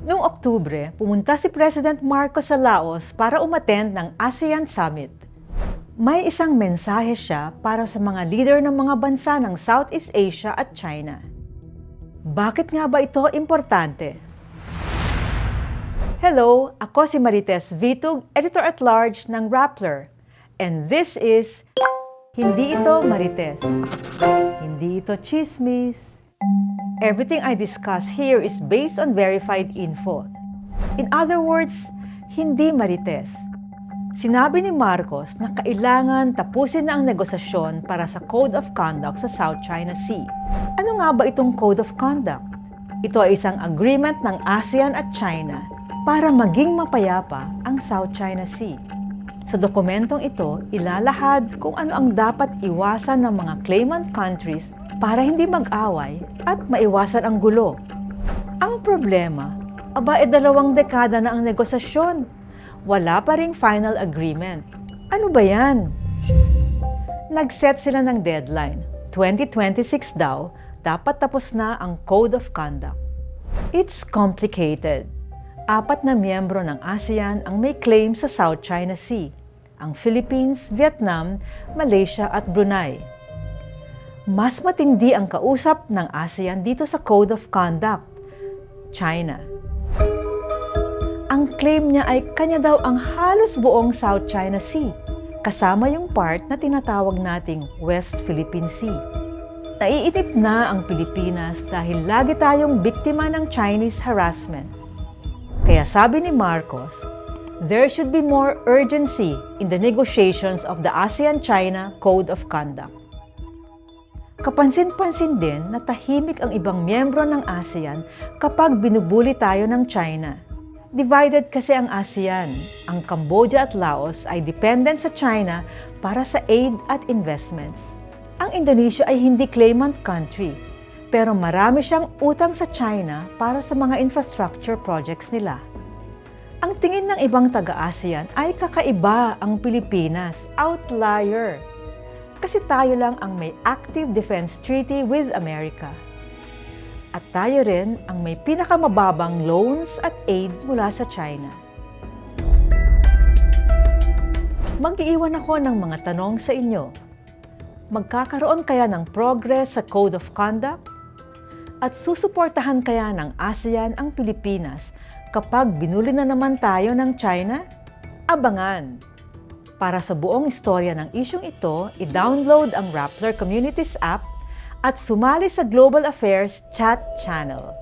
Noong Oktubre, pumunta si President Marcos sa Laos para umattend ng ASEAN Summit. May isang mensahe siya para sa mga leader ng mga bansa ng Southeast Asia at China. Bakit nga ba ito importante? Hello, ako si Marites Vitug, Editor-at-Large ng Rappler. And this is Hindi Ito Marites. Hindi ito chismis. Everything I discuss here is based on verified info. In other words, hindi marites. Sinabi ni Marcos na kailangan tapusin na ang negosasyon para sa Code of Conduct sa South China Sea. Ano nga ba itong Code of Conduct? Ito ay isang agreement ng ASEAN at China para maging mapayapa ang South China Sea. Sa dokumentong ito, ilalahad kung ano ang dapat iwasan ng mga claimant countries para hindi mag-away at maiwasan ang gulo. Ang problema, 2 dekada na ang negosasyon. Wala pa ring final agreement. Ano ba yan? Nag-set sila ng deadline. 2026 daw, dapat tapos na ang Code of Conduct. It's complicated. 4 na miyembro ng ASEAN ang may claim sa South China Sea. Ang Philippines, Vietnam, Malaysia at Brunei. Mas matindi ang kausap ng ASEAN dito sa Code of Conduct, China. Ang claim niya ay kanya daw ang halos buong South China Sea, kasama yung part na tinatawag nating West Philippine Sea. Naiinip na ang Pilipinas dahil lagi tayong biktima ng Chinese harassment. Kaya sabi ni Marcos, there should be more urgency in the negotiations of the ASEAN-China Code of Conduct. Kapansin-pansin din na tahimik ang ibang miyembro ng ASEAN kapag binubuli tayo ng China. Divided kasi ang ASEAN. Ang Cambodia at Laos ay dependent sa China para sa aid at investments. Ang Indonesia ay hindi claimant country, pero marami siyang utang sa China para sa mga infrastructure projects nila. Ang tingin ng ibang taga-ASEAN ay kakaiba ang Pilipinas, outlier. Kasi tayo lang ang may active defense treaty with America. At tayo rin ang may pinakamababang loans at aid mula sa China. Mag-iiwan ako ng mga tanong sa inyo. Magkakaroon kaya ng progress sa Code of Conduct? At susuportahan kaya ng ASEAN ang Pilipinas kapag binuli na naman tayo ng China? Abangan! Para sa buong istorya ng isyung ito, i-download ang Rappler Communities app at sumali sa Global Affairs Chat Channel.